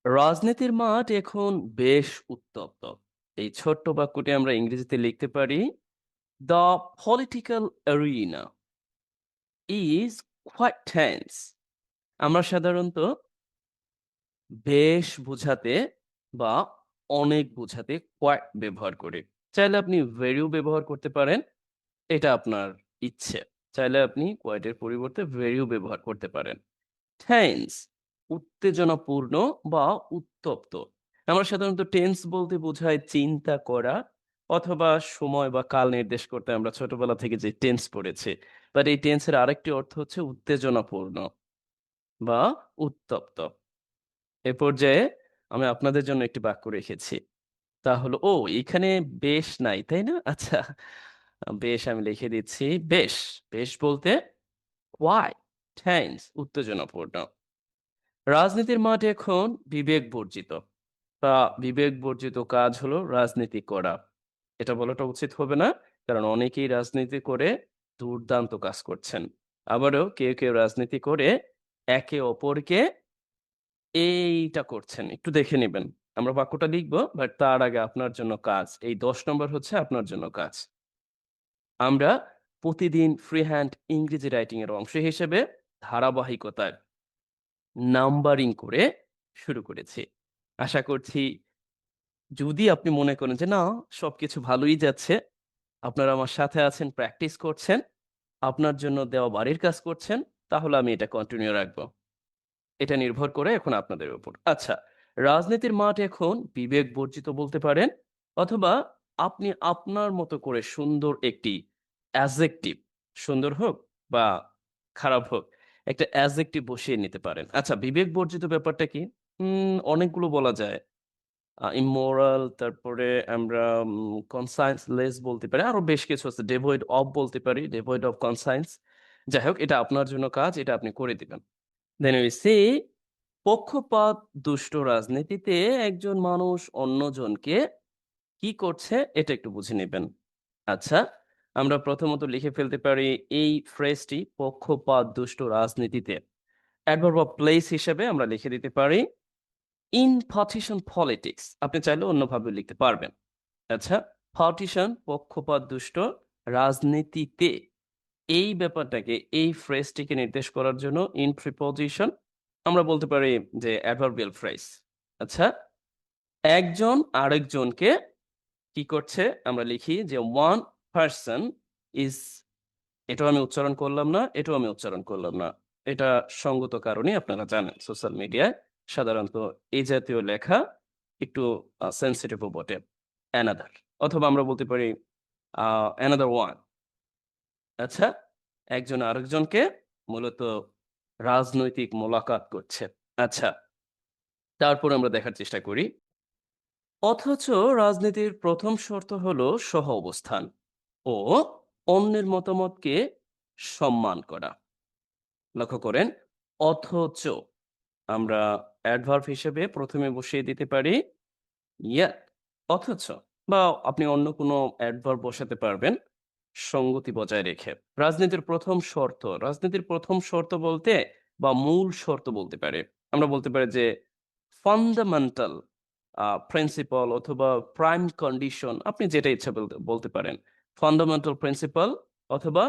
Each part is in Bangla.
রাজনীতির মাঠ এখন বেশ উত্তপ্ত। এই ছোট্ট বাক্যটি আমরা ইংরেজিতে লিখতে পারি, "The political arena is quite tense." আমরা সাধারণত বেশ বোঝাতে বা অনেক বোঝাতে quite ব্যবহার করি। চাইলে আপনি very ও ব্যবহার করতে পারেন। এটা আপনার ইচ্ছে। চাইলে আপনি quite এর পরিবর্তে very ও ব্যবহার করতে পারেন। টেন্স উত্তেজনাপূর্ণ বা উত্তপ্ত। আমরা সাধারণত টেন্স বলতে বোঝায় চিন্তা করা অথবা সময় বা কাল নির্দেশ করতে আমরা ছোটবেলা থেকে যে টেন্স পড়েছি। বাট এই টেন্সের আরেকটি অর্থ হচ্ছে উত্তেজনাপূর্ণ বা উত্তপ্ত। এ পর্যায়ে আমি আপনাদের জন্য একটি বাক্য রেখেছি। তা হলো, এখানে বেশ নাই, তাই না? আচ্ছা, বেশ আমি লিখে দিচ্ছি। বেশ, বেশ বলতে quite tense উত্তেজনাপূর্ণ। রাজনীতির মাঠ এখন বিবেক বর্জিত বা বিবেক বর্জিত কাজ হলো রাজনীতি করা। এটা বলাটা উচিত হবে না। কারণ অনেকেই রাজনীতি করে দুর্দান্ত কাজ করছেন। আবারও কেউ রাজনীতি করে একে অপরকে এইটা করছেন। একটু দেখে নিবেন। আমরা বাক্যটা লিখব, বাট তার আগে আপনার জন্য কাজ। এই ১০ নম্বর হচ্ছে আপনার জন্য কাজ। আমরা প্রতিদিন ফ্রি হ্যান্ড ইংরেজি রাইটিং এর অংশ হিসেবে ধারাবাহিকতায় নাম্বারিং করে শুরু করেছি। আশা করছি যদি আপনি মনে করেন যে না, সবকিছু ভালোই যাচ্ছে, আপনারা আমার সাথে আছেন, প্র্যাকটিস করছেন, আপনার জন্য দেওয়া বাড়ির কাজ করছেন, তাহলে আমি এটা কন্টিনিউ রাখবো। এটা নির্ভর করে এখন আপনাদের উপর। আচ্ছা, রাজনীতির মাঠ এখন বিবেক বর্জিত বলতে পারেন, অথবা আপনি আপনার মতো করে সুন্দর একটি অ্যাডজেক্টিভ, সুন্দর হোক বা খারাপ হোক, একটা অ্যাডজেক্টিভ বসিয়ে নিতে পারেন। আচ্ছা, বিবেক বর্জিত ব্যাপারটা কি? অনেকগুলো বলা যায়। ইমোরাল, তারপরে আমরা conscienceless বলতে পারি। আরো বেশ কিছু আছে। devoid of বলতে পারি, devoid of conscience। যাই হোক, এটা আপনার জন্য কাজ, এটা আপনি করে দিবেন। Then we see পক্ষপাত দুষ্ট রাজনীতিতে একজন মানুষ অন্যজনকে কি করছে এটা একটু বুঝে নিবেন। আচ্ছা, আমরা প্রথমত লিখে ফেলতে পারি এই ফ্রেজটি পক্ষপাত দুষ্ট রাজনীতিতে। অ্যাডভার্ব অফ প্লেস হিসেবে আমরা লিখে দিতে পারি ইন পার্টিশন পলিটিক্স। আপনি চাইলে অন্যভাবে লিখতে পারবেন। আচ্ছা, পার্টিশন পক্ষপাত দুষ্ট রাজনীতিতে, এই ব্যাপারটাকে, এই ফ্রেজটিকে নির্দেশ করার জন্য ইন প্রিপোজিশন আমরা বলতে পারি যে অ্যাডভার্বিয়াল ফ্রেজ। আচ্ছা, একজন আরেকজনকে কি করছে আমরা লিখি যে ওয়ান পারসন ইজ, এটাও আমি উচ্চারণ করলাম না, এটাও আমি উচ্চারণ করলাম না। এটা সঙ্গত কারণে আপনারা জানেন সোশ্যাল মিডিয়ায় সাধারণত এই জাতীয় লেখা একটু সেনসিটিভও বটে। অ্যানাদার, অথবা আমরা বলতে পারি অ্যানাদার ওয়ান। আচ্ছা, একজন আরেকজনকে মূলত রাজনৈতিক মোলাকাত করছে। আচ্ছা, তারপর আমরা দেখার চেষ্টা করি। অথচ রাজনীতির প্রথম শর্ত হলো সহ অবস্থান ও অন্যের মতামতকে সম্মান করা। লক্ষ্য করেন, অথচ আমরা অ্যাডভার্ব হিসেবে প্রথমে বসিয়ে দিতে পারি ইয়া, অথচ, বা আপনি অন্য কোনো অ্যাডভার্ব বসাতে পারবেন সঙ্গতি বজায় রেখে। রাজনীতির প্রথম শর্ত বলতে বা মূল শর্ত বলতে পারে। আমরা বলতে পারি যে ফান্ডামেন্টাল প্রিন্সিপাল অথবা প্রাইম কন্ডিশন, আপনি যেটা ইচ্ছা বলতে বলতে পারেন। ফান্ডামেন্টাল প্রিন্সিপাল অথবা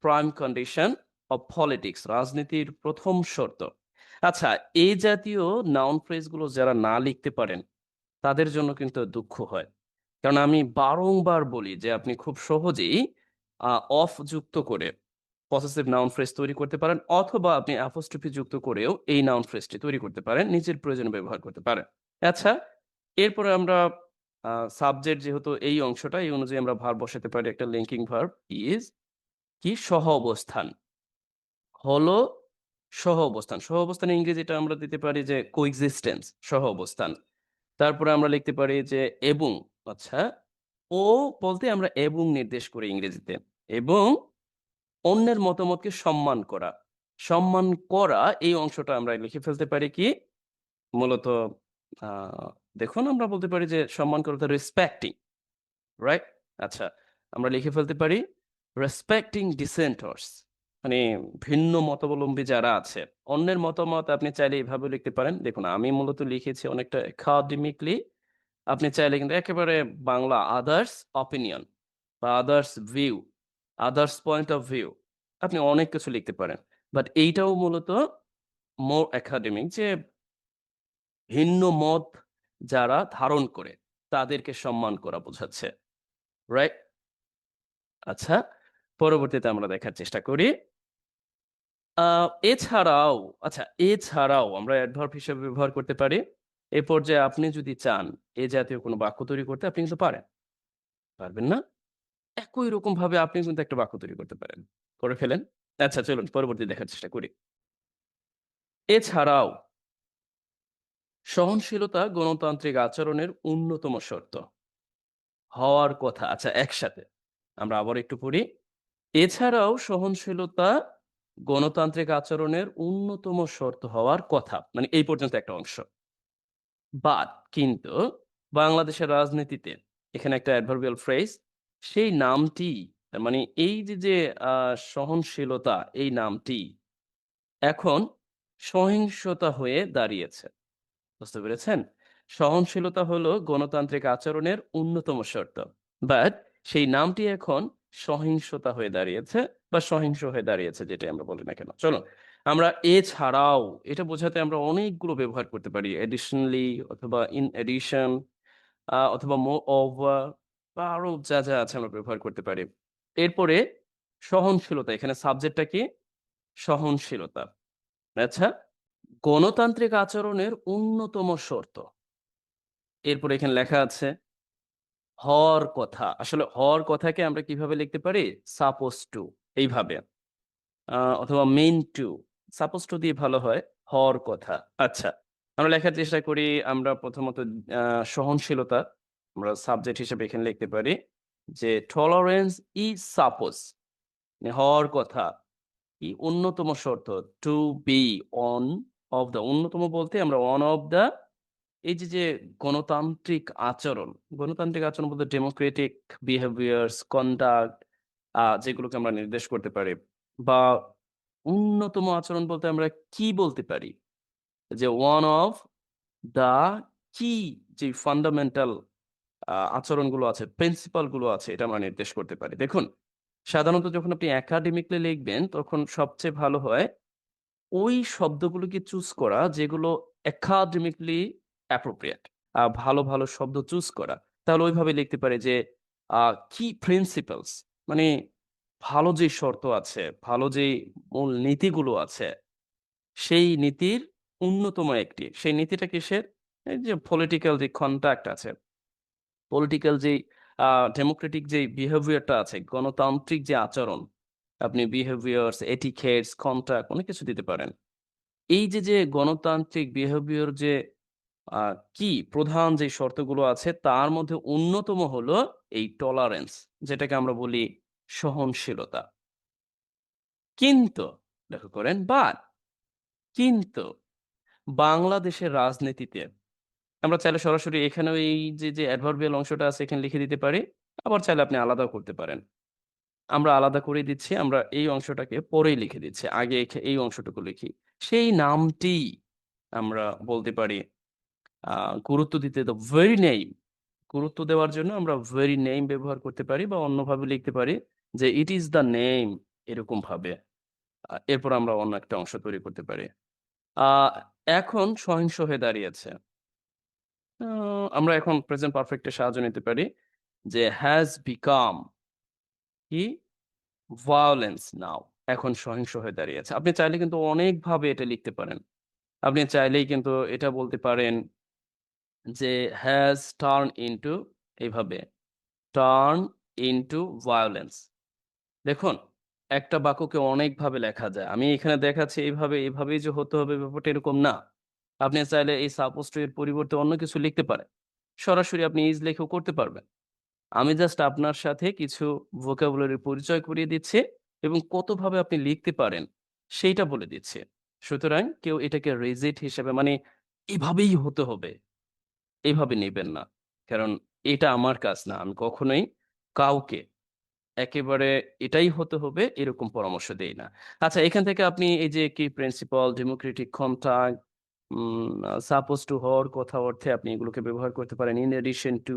প্রাইম কন্ডিশন অফ পলিটিক্স, রাজনীতির প্রথম শর্ত। আচ্ছা, এই জাতীয় নাউন ফ্রেজ গুলো যারা না লিখতে পারেন তাদের জন্য কিন্তু দুঃখ হয়। কারণ আমি বারংবার বলি যে আপনি খুব সহজেই অফ যুক্ত করে পসেসিভ নাউন ফ্রেজ তৈরি করতে পারেন, অথবা আপনি অ্যাপোস্ট্রোফি যুক্ত করেও এই নাউন ফ্রেজটি তৈরি করতে পারেন, নিজের প্রয়োজনে ব্যবহার করতে পারেন। আচ্ছা, এরপরে আমরা সাবজেক্ট যেহেতু এই অংশটা, এই অনুযায়ী আমরা ভার্ব বসাতে পারি একটা লিঙ্কিং ভার্ব ইজ, কি সহ অবস্থান হলো, সহ অবস্থান। সহ অবস্থানের ইংরেজিটা আমরা দিতে পারি যে কোএক্সিস্টেন্স, সহ অবস্থান। তারপরে আমরা লিখতে পারি যে এবং। আচ্ছা, ও বলতে আমরা এবং নির্দেশ করি ইংরেজিতে। এবং অন্যের মতামতকে সম্মান করা। সম্মান করা এই অংশটা আমরা লিখে ফেলতে পারি কি? মূলত আ দেখুন, আমরা বলতে পারি যে সম্মান করা তো রেসপেক্টিং, রাইট? আচ্ছা, আমরা লিখে ফেলতে পারি রেসপেক্টিং ডিসেন্টর্স। মানে ভিন্ন মতাবলম্বী যারা আছে, অন্যের মতামত আপনি চাইলে এভাবে লিখতে পারেন। দেখুন আমি মূলত লিখেছি অনেকটা একাডেমিকলি। আপনি চাইলে কিন্তু একেবারে বাংলা আদার্স অপিনিয়ন বা others view, others point of view আপনি অনেক কিছু লিখতে পারেন। বাট এইটাও মূলত মোর একাডেমিক যে ভিন্ন মত যারা ধারণ করে তাদেরকে সম্মান করা বোঝাচ্ছে। রাইট? আচ্ছা, পরবর্তীতে আমরা দেখার চেষ্টা করি। আ এছাড়াও এছাড়াও আমরা অ্যাডভার্ব হিসেবে ব্যবহার করতে পারি। এ পর্যায়ে আপনি যদি চান এ জাতীয় কোনো বাক্য তৈরি করতে আপনি কিন্তু পারেন। পারবেন না? একই রকমভাবে আপনি কিন্তু একটা বাক্য তৈরি করতে পারেন। করে ফেলেন। আচ্ছা চলুন পরবর্তী দেখার চেষ্টা করি। এছাড়াও সহনশীলতা গণতান্ত্রিক আচরণের অন্যতম শর্ত। হওয়ার কথা। আচ্ছা একসাথে। আমরা আবার একটু পড়ি। এছাড়াও সহনশীলতা গণতান্ত্রিক আচরণের অন্যতম শর্ত হওয়ার কথা। মানে এই পর্যন্ত একটা অংশ। বাট কিন্তু বাংলাদেশের রাজনীতিতে এখানে একটা অ্যাডভার্বিয়াল ফ্রেজ সেই নামটি তার মানে এই যে সহনশীলতা এই নামটি এখন সহিংসতা হয়ে দাঁড়িয়েছে। বুঝতে পেরেছেন? সহনশীলতা হলো গণতান্ত্রিক আচরণের অন্যতম শর্ত। বাট সেই নামটি এখন সহিংসতা হয়ে দাঁড়িয়েছে বা সহিংস হয়ে দাঁড়িয়েছে যেটাই আমরা বলি না কেন। চলুন আমরা এছাড়াও এটা বোঝাতে আমরা অনেকগুলো ব্যবহার করতে পারি। additionally অথবা in addition অথবা moreover বা আরো যা আছে আমরা ব্যবহার করতে পারি। এরপরে সহনশীলতা এখানে সাবজেক্টটা কি? সহনশীলতা। আচ্ছা? গণতান্ত্রিক আচরণের অন্যতম শর্ত। এরপরে এখানে লেখা আছে হওয়ার কথা। আসলে হওয়ার কথাকে আমরা কিভাবে লিখতে পারি? supposed to এইভাবে। অথবা meant to supposed to দিয়ে ভালো হয়, হওয়ার কথা। আচ্ছা, আমরা লেখার চেষ্টা করি। আমরা প্রথমত আ সহনশীলতা আমরা সাবজেক্ট হিসেবে এখানে লিখতে পারি যে tolerance is supposed মানে হওয়ার কথা। কি অন্যতম শর্ত to be one of the অন্যতম বলতে আমরা one of the এই যে গণতান্ত্রিক আচরণ বলতে ডেমোক্রেটিক বিহেভিয়ার্স, কনডাক্ট যেগুলোকে আমরা নির্দেশ করতে পারি বা অন্যতম আচরণ বলতে আমরা কি বলতে পারি? যে ওয়ান অফ দ্যা কি যে ফান্ডামেন্টাল আচরণগুলো আছে, প্রিন্সিপাল গুলো আছে এটা আমরা নির্দেশ করতে পারি। দেখুন, সাধারণত যখন আপনি একাডেমিকলি লিখবেন তখন সবচেয়ে ভালো হয় ওই শব্দগুলোকে চুজ করা যেগুলো একাডেমিকলি অ্যাপ্রোপ্রিয়েট। ভালো শব্দ চুজ করা। তাহলে ওইভাবে লিখতে পারি যে কি প্রিন্সিপালস মানে ভালো যে শর্ত আছে, ভালো যেই মূল নীতিগুলো আছে, সেই নীতির অন্যতম একটি। সেই নীতিটা কিসের? এই যে পলিটিক্যাল যে কনডাক্ট আছে, পলিটিক্যাল যেই ডেমোক্রেটিক যেই বিহেভিয়ারটা আছে, গণতান্ত্রিক যে আচরণ, আপনি বিহেভিয়ার্স, এটিকেটস, কনডাক্ট অনেক কিছু দিতে পারেন। এই যে গণতান্ত্রিক বিহেভিয়ার যে কি প্রধান যে শর্তগুলো আছে তার মধ্যে অন্যতম হলো এই টলারেন্স যেটাকে আমরা বলি সহনশীলতা। কিন্তু লক্ষ্য করেন কিন্তু বাংলাদেশের রাজনীতিতে আমরা চাইলে সরাসরি এখানেও এই যে অ্যাডভার্বিয়াল অংশটা আছে এখানে লিখে দিতে পারি। আবার চাইলে আপনি আলাদাও করতে পারেন। আমরা আলাদা করে দিচ্ছি। আমরা এই অংশটাকে পরেই লিখে দিচ্ছি। আগে এই অংশটুকু লিখি। সেই নামটি আমরা বলতে পারি আ গুরুত্ব দিতে the very name গুরুত্ব দেওয়ার জন্য আমরা very name ব্যবহার করতে পারি বা অন্যভাবে লিখতে পারি যে it is the name এরকম ভাবে। এরপর আমরা অন্য একটা অংশ তৈরি করতে পারি। আ এখন সহিংস হয়ে দাঁড়িয়েছে। আ আমরা এখন প্রেজেন্ট পারফেক্ট এর সাহায্য নিতে পারি যে has become কি violence now এখন সহিংস হয়ে দাঁড়িয়েছে। আপনি চাইলে কিন্তু অনেকভাবে এটা লিখতে পারেন। আপনি চাইলেই কিন্তু এটা বলতে পারেন যে has turned into এইভাবে turn into violence দেখুন একটা বাক্যকে অনেকভাবে লেখা যায়। আমি এখানে দেখাচ্ছি এভাবেই যে হতে হবে ব্যাপারটা এরকম না। আপনি চাইলে এই supposed to এর পরিবর্তে অন্য কিছু লিখতে পারেন। সরাসরি আপনি is লিখেও করতে পারবেন। আমি জাস্ট আপনার সাথে কিছু vocabulary পরিচয় করিয়ে দিচ্ছি এবং কতভাবে আপনি লিখতে পারেন সেইটা বলে দিচ্ছি। সুতরাং কেউ এটাকে rigid হিসেবে মানে এভাবেই হতে হবে, এভাবে নিবেন না। কারণ এটা আমার কাজ না। আমি কখনোই কাউকে একেবারে এটাই হতে হবে এরকম পরামর্শ দেই না। আচ্ছা, এখান থেকে আপনি এই যে কি principle, democratic contract, suppose to হওয়ার কথা অর্থে আপনি এগুলোকে ব্যবহার করতে পারেন। In addition to,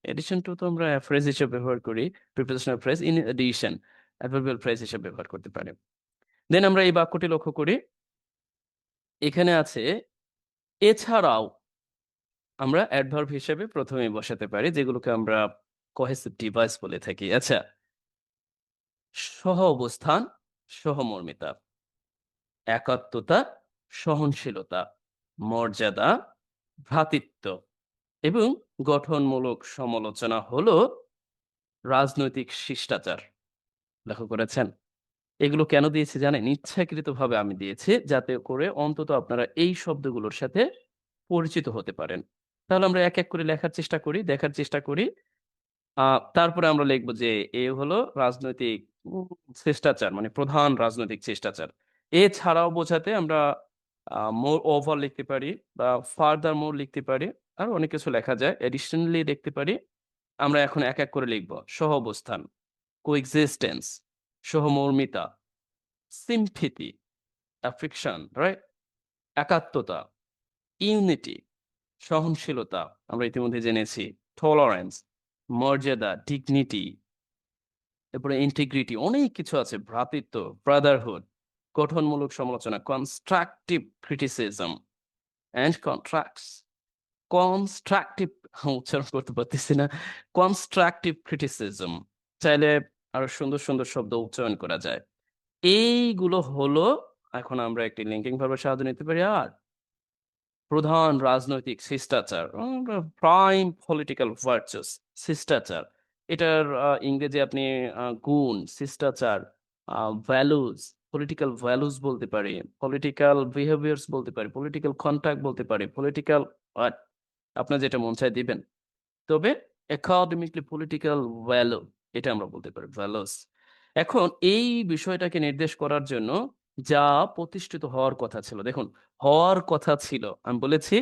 addition to তো আমরা ফ্রেজ হিসেবে ব্যবহার করি, prepositional phrase. In addition adverbial phrase হিসেবে ব্যবহার করতে পারি। দেন আমরা এই বাক্যটি লক্ষ্য করি, এখানে আছে এছাড়াও। আমরা অ্যাডভার্ব হিসেবে প্রথমে বসাতে পারি, যেগুলোকে আমরা কোহেসিভ ডিভাইস বলে থাকি। আচ্ছা, সহ অবস্থান, সহমর্মিতা, একাত্মতা, সহনশীলতা, মর্যাদা, ভ্রাতৃত্ব এবং গঠনমূলক সমালোচনা হলো রাজনৈতিক শিষ্টাচার। লক্ষ্য করেছেন? এগুলো কেন দিয়েছি জানেন? ইচ্ছাকৃতভাবে আমি দিয়েছি, যাতে করে অন্তত আপনারা এই শব্দগুলোর সাথে পরিচিত হতে পারেন। তাহলে আমরা এক এক করে লেখার চেষ্টা করি, দেখার চেষ্টা করি। আ তারপরে আমরা লিখব যে এ হলো রাজনৈতিক উম শিষ্টাচার, মানে প্রধান রাজনৈতিক শিষ্টাচার। এছাড়াও বোঝাতে আমরা মোর ওভার লিখতে পারি বা ফার্দার মোর লিখতে পারি। আরো অনেক কিছু লেখা যায়। অ্যাডিশনালি লিখতে পারি। আমরা এখন এক এক করে লিখব। সহাবস্থান, coexistence, সহমর্মিতা, sympathy, affection, রাইট? একাত্মতা, ইউনিটি, সহনশীলতা আমরা ইতিমধ্যে জেনেছি, টলারেন্স, মর্যাদা, ডিগনিটি, এরপরে ইন্টিগ্রিটি, অনেক কিছু আছে। ভ্রাতৃত্ব, ব্রাদারহুড, গঠনমূলক সমালোচনা, constructive criticism and contracts. Constructive উচ্চারণ করতে পারতেছি না। Constructive criticism. চাইলে আরো সুন্দর, সুন্দর শব্দ উচ্চারণ করা যায়। এইগুলো হলো, এখন আমরা একটি লিঙ্কিং ভার্বের সাহায্য নিতে পারি। আর প্রধান রাজনৈতিক শিষ্টাচার, প্রাইম পলিটিক্যাল ভার্চুস, শিষ্টাচার। এটার ইংরেজি আপনি গুণ, শিষ্টাচার, ভ্যালুস, পলিটিক্যাল ভ্যালুস বলতে পারি, পলিটিক্যাল বিহেভিয়ার্স বলতে পারি, পলিটিক্যাল কন্টাক্ট বলতে পারি, পলিটিক্যাল আপনার যেটা মন চায় দিবেন। তবে একাডেমিকলি পলিটিক্যাল ভ্যালু, এটা আমরা বলতে পারি ভ্যালুস। এখন এই বিষয়টাকে নির্দেশ করার জন্য যা প্রতিষ্ঠিত হওয়ার কথা ছিল, দেখুন হওয়ার কথা ছিল, আমি বলেছি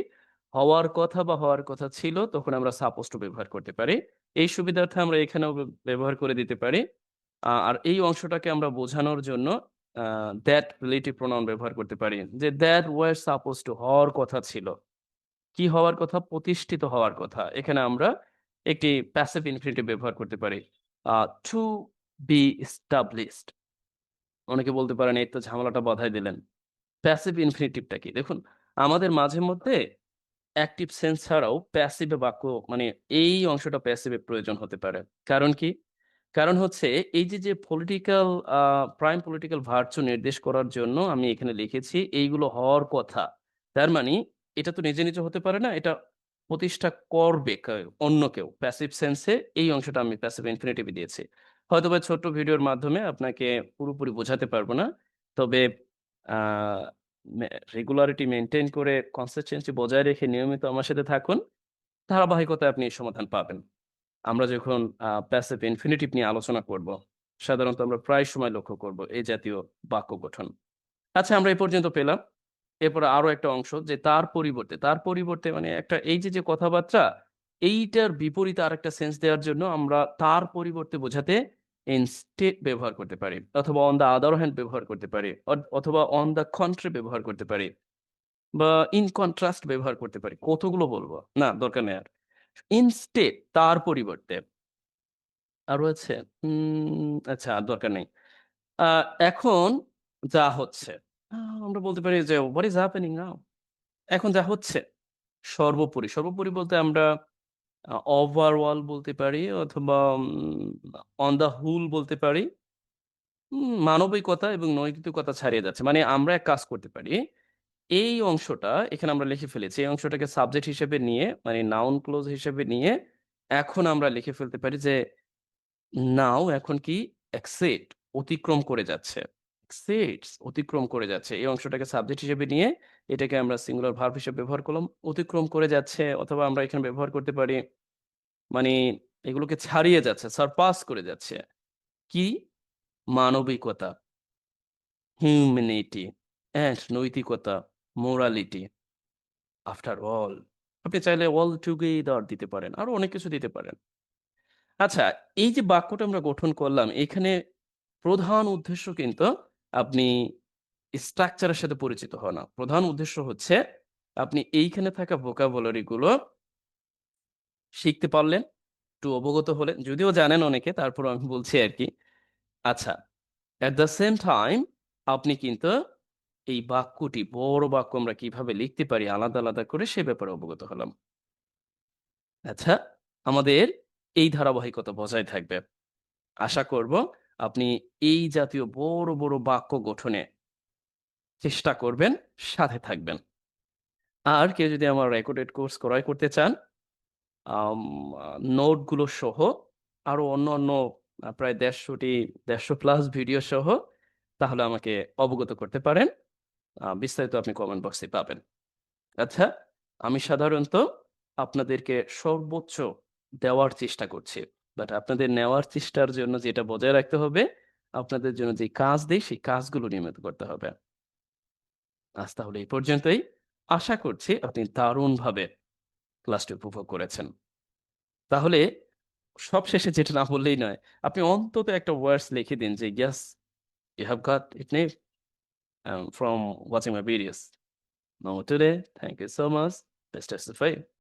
হওয়ার কথা বা হওয়ার কথা ছিল, তখন আমরা সাপোজ টু ব্যবহার করতে পারি। এই সুবিধার্থে আমরা এখানেও ব্যবহার করে দিতে পারি। আর এই অংশটাকে আমরা বোঝানোর জন্য দ্যাট রিলেটিভ প্রোনাউন ব্যবহার করতে পারি, যে দ্যাট ওয়ার সাপোজ টু হওয়ার কথা ছিল। কি হওয়ার কথা? প্রতিষ্ঠিত হওয়ার কথা। এখানে আমরা একটি প্যাসিভ ইনফিনিটিভ ব্যবহার করতে পারি। To be established. অনেকে বলতে পারেন এই তো ঝামেলাটা বাধাই দিলেন। প্যাসিভ ইনফিনিটিভটা কি? দেখুন, আমাদের মাঝে মধ্যে অ্যাক্টিভ সেন্স ছাড়াও প্যাসিভে বাক্য, মানে এই অংশটা প্যাসিভে প্রয়োজন হতে পারে। কারণ কি? কারণ হচ্ছে এই যে পলিটিক্যাল প্রাইম পলিটিক্যাল ভার্চু নির্দেশ করার জন্য আমি এখানে লিখেছি এইগুলো হওয়ার কথা। তার মানে এটা তো নিজে, নিজে হতে পারে না। এটা প্রতিষ্ঠা করবে অন্য কেউ। প্যাসিভ সেন্সে এই অংশটা আমি প্যাসিভ ইনফিনিটিভ এ দিয়েছি। হয়তোবা ছোট্ট ভিডিওর মাধ্যমে আপনাকে পুরোপুরি বোঝাতে পারবো না। তবে আ রেগুলারিটি মেইনটেইন করে কনসিস্টেন্সি বজায় রেখে নিয়মিত আমার সাথে থাকুন। ধারাবাহিকতায় আপনি সমাধান পাবেন। আমরা যখন প্যাসিভ ইনফিনিটিভ নিয়ে আলোচনা করব, সাধারণত আমরা প্রায় সময় লক্ষ্য করব এই জাতীয় বাক্য গঠন। আচ্ছা, আমরা এই পর্যন্ত পেলাম। এরপরে আরো একটা অংশ, যে তার পরিবর্তে, তার পরিবর্তে মানে একটা এই যে কথাবার্তা, এইটার বিপরীতে আরেকটা সেন্স দেওয়ার জন্য আমরা তার পরিবর্তে বোঝাতে ইনস্টেড ব্যবহার করতে পারি, অথবা অন দ্য আদার হ্যান্ড ব্যবহার করতে পারি, অথবা অন দ্য কন্ট্রি ব্যবহার করতে পারি, বা ইন কন্ট্রাস্ট ব্যবহার করতে পারি। কতগুলো বলবো? না, দরকার নেই আর। ইনস্টেড, তার পরিবর্তে। আরো আছে? আচ্ছা, আর দরকার নেই। আ এখন যা হচ্ছে, আ আমরা বলতে পারি যে what is happening now? এখন যা হচ্ছে, সর্বোপরি। সর্বোপরি বলতে আমরা ওভারঅল বলতে পারি, অথবা অন দ্য হোল বলতে পারি। মানবিকতা এবং নৈতিকতা ছাড়িয়ে যাচ্ছে। মানে আমরা এক কাজ করতে পারি। এই অংশটা এখানে আমরা লিখে ফেলেছি। এই অংশটাকে সাবজেক্ট হিসেবে নিয়ে, মানে নাউন ক্লজ হিসেবে নিয়ে এখন আমরা লিখে ফেলতে পারি যে নাও এখন কি এক্সিট, অতিক্রম করে যাচ্ছে। এক্সিটস, অতিক্রম করে যাচ্ছে। এই অংশটাকে সাবজেক্ট হিসেবে নিয়ে এটাকে আমরা সিঙ্গুলার ভার্ব হিসেবে ব্যবহার করলাম। অতিক্রম করে যাচ্ছে, অথবা আমরা এখানে ব্যবহার করতে পারি মানে এগুলোকে ছাড়িয়ে যাচ্ছে, সারপাস করে যাচ্ছে। কি? মানবিকতা, হিউম্যানিটি অ্যান্ড নৈতিকতা, মোরালিটি। আফটার অল, আপনি চাইলে অল টুগেদার দিতে পারেন। আরো অনেক কিছু দিতে পারেন। আচ্ছা, এই যে বাক্যটা আমরা গঠন করলাম, এখানে প্রধান উদ্দেশ্য কিন্তু আপনি স্ট্রাকচারের সাথে পরিচিত হওয়া না। প্রধান উদ্দেশ্য হচ্ছে আপনি এইখানে থাকা vocabulary গুলো শিখতে পারলেন, একটু অবগত হলেন। যদিও জানেন অনেকে, তারপরেও আমি বলছি আরকি। আচ্ছা, at the same time আপনি কিন্তু এই বাক্যটি, বড় বাক্য আমরা কিভাবে লিখতে পারি আলাদা, আলাদা করে সে ব্যাপারে অবগত হলাম। আচ্ছা, আমাদের এই ধারাবাহিকতা বজায় থাকবে। আশা করব আপনি এই জাতীয় বড়, বড় বাক্য গঠনে চেষ্টা করবেন, সাথে থাকবেন। আর কেউ যদি আমার রেকর্ডেড কোর্স ক্রয় করতে চান, আম আ নোটগুলো সহ আরো অন্যান্য প্রায় ১৫০ প্লাস ভিডিও সহ তাহলে আমাকে অবগত করতে পারেন। বিস্তারিত আপনি কমেন্ট বক্সে পাবেন। আচ্ছা, আমি সাধারণত আপনাদেরকে সর্বোচ্চ দেওয়ার চেষ্টা করছি। বাট আপনাদের নেওয়ার চেষ্টার জন্য যেটা বজায় রাখতে হবে, আপনাদের জন্য যে কাজ দেই, সেই কাজগুলো নিয়মিত করতে হবে। আজ তাহলে এই পর্যন্তই। আশা করছি আপনি দারুণভাবে ক্লাসটি উপভোগ করেছেন। তাহলে সবশেষে যেটা না বললেই নয়, আপনি অন্তত একটা ওয়ার্ডস লিখে দিন যে, "yes, you have got it named from watching my videos. Now today, thank you so much. Best of the way."